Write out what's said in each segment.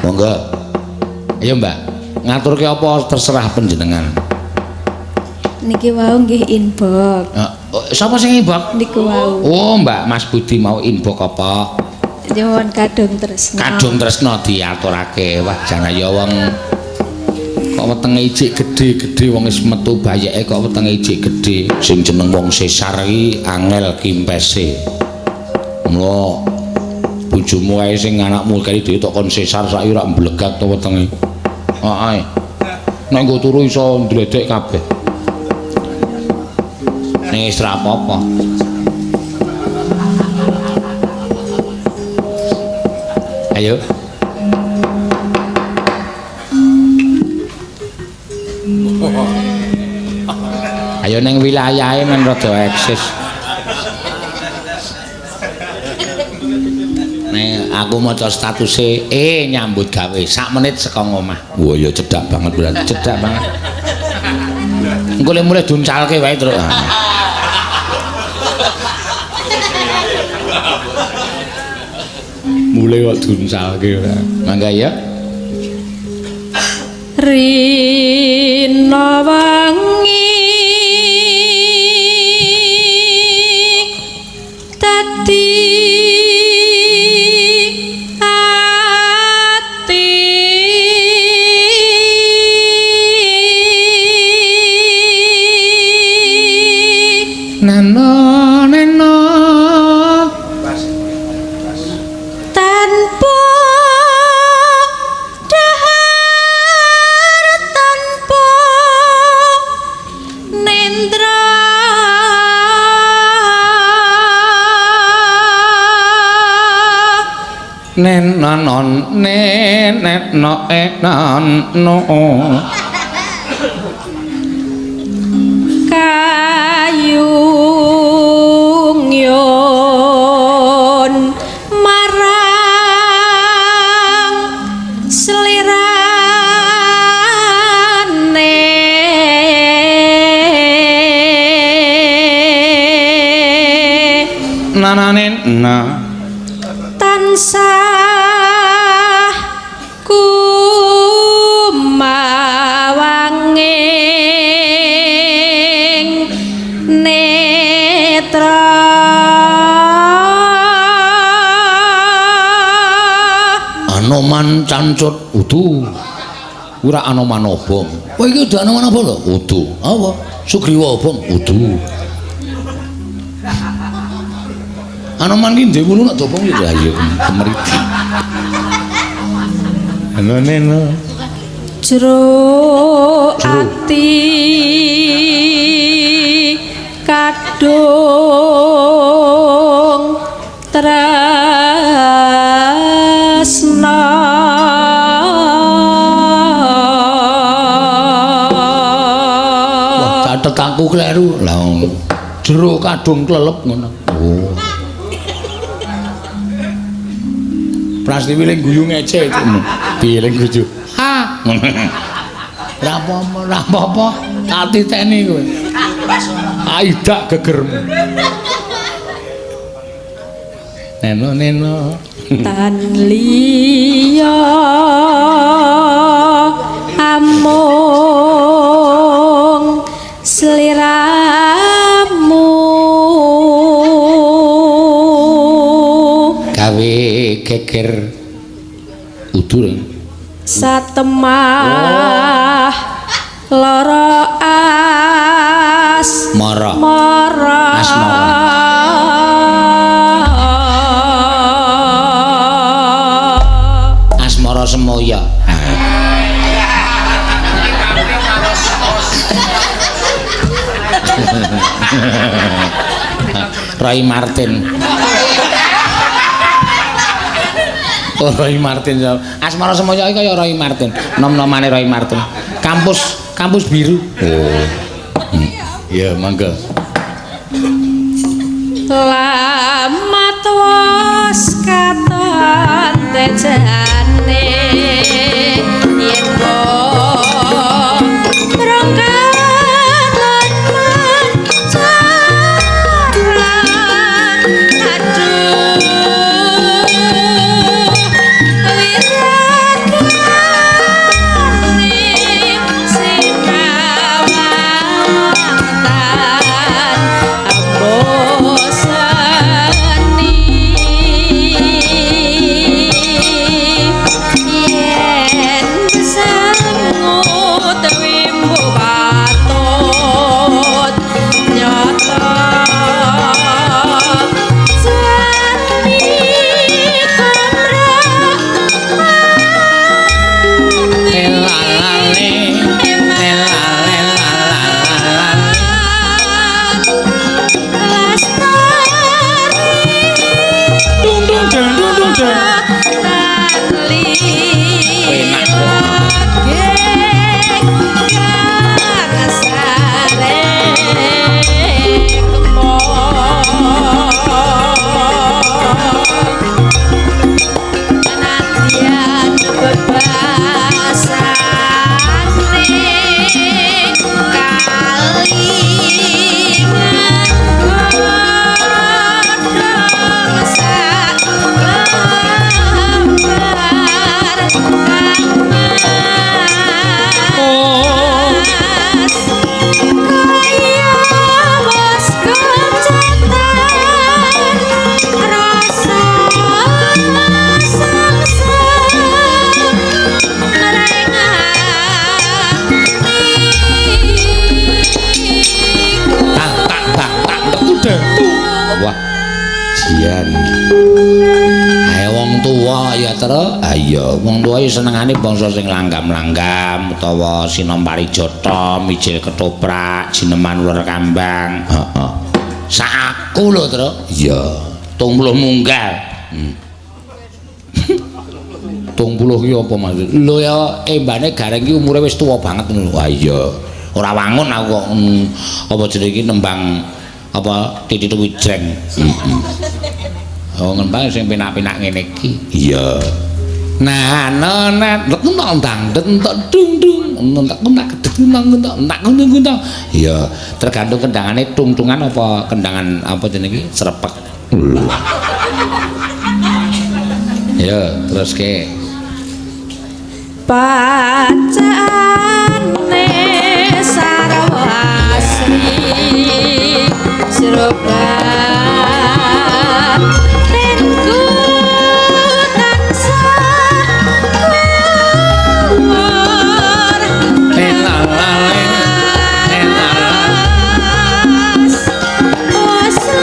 Monggo. Ayo Mbak, ngaturke apa terserah panjenengan. Niki wau nggih inbox. Sapa sing inbox? Niku wau. Oh, Mbak Mas Budi mau inbox apa? Nyuwun kadung tresna. Kadung tresna diaturake. Wah, jangan ya wong kok wetenge ijik gedhe-gedhe wong wis metu bayeke kok wetenge ijik gedhe. Sing jeneng wong sesar iki angel kimpese. Mula bojomu ae sing anakmu kali dhewe tok kon sesar saiki ora mblegat to wetenge. Heeh. Nek nggo turu iso ndledek kabeh. Ning wis ora apa-apa. Ayo. Ayo ning wilayahe men rada eksis. Nek aku maca statuse nyambut gawe sak menit saka omah. Wah ya cedak banget berarti cedak banget. Engko le mulai duncalke wae terus. Mulai kok duncalke ora. Mangga ya. Rina wangi dadi ati nano tanpa dahar tanpa nendra nenanon nenetno enano kayung yon marang selirane nanane na tansah kumawanging netra Anoman cancut udu ora anoman obong. Wah iki udah anoman apa lho? Udu. Apa? Sugriwa obong udu. Anoman ki ndek wulu nek dobong ya ayo kemeriti. Neno jero ati kadung tresna wah catet aku kleru lah jero kadung klelep ngono. Oh. Prastiwi ling guyu ngece itu. Piye ling guyu? Ha. Ora apa-apa, tak titeni kowe. Aidak gegermu. Neno. tan liya amung sliramu gawe geger udur satemah lara asmara asmara semoya Roy Martin. Oh, Roy Martin. Asmara semoyo iki kaya Roy Martin. Nom-nomane Roy Martin. Kampus biru. Oh. Iya, mangga. Lamat was katon tejane yen iya wong tuwa ya senengane bangsa sing langgam-langgam utawa sinom parijata mijil ketoprak jineman uler kambang heeh saku lho Tru iya 30 munggah 30 ki apa maksud lho ya embane gareng ki umure wis tuwa banget lho wah iya ora wangun aku kok apa jenenge iki nembang apa titik wijreng oh ngembang sing penak-penak ngene iki iya nah nonet ndang dung ndang iya tergantung kendangane tungtungan apa kendangan apa jenenge iki srepek ya terus ke pacane sarwasri sirobat tenku tansah kuwar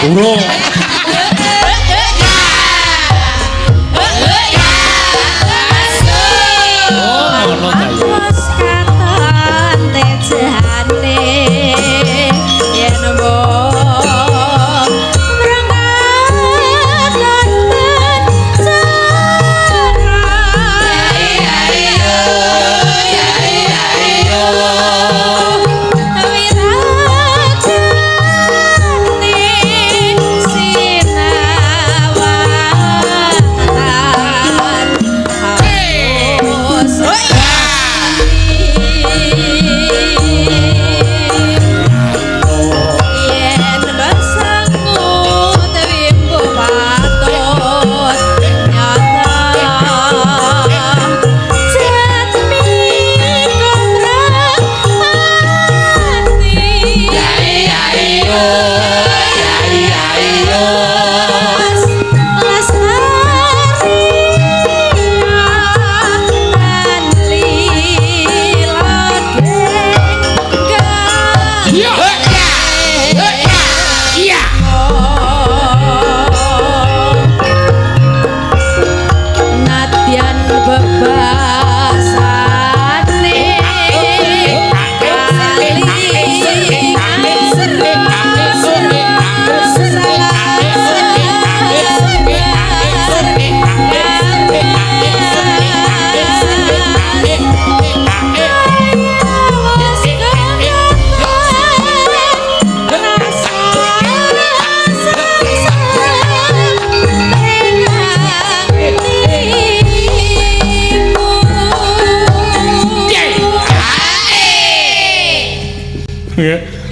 urung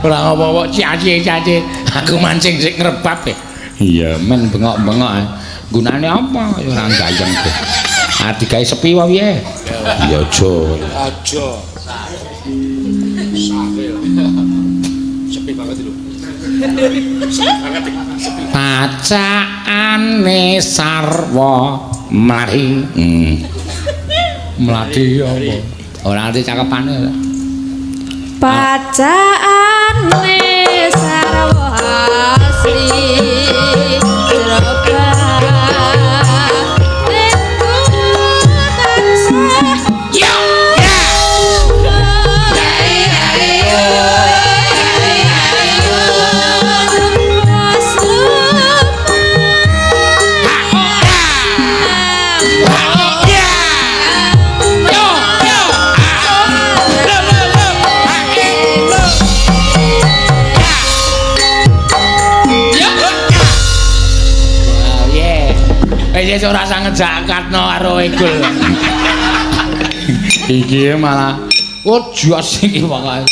ora apa-apa caci aku mancing sik ngrebab iya men bengok-bengok gunane apa ya ora gayeng deh digawe sepi wae piye ya aja sepi banget lho pacaane sarwa mlari mladi apa ora ngerti cakepane pacaane sarwa asli Yeah. Wis ora usah ngejakatno karo Egul. Iki malah jos iki pokoke.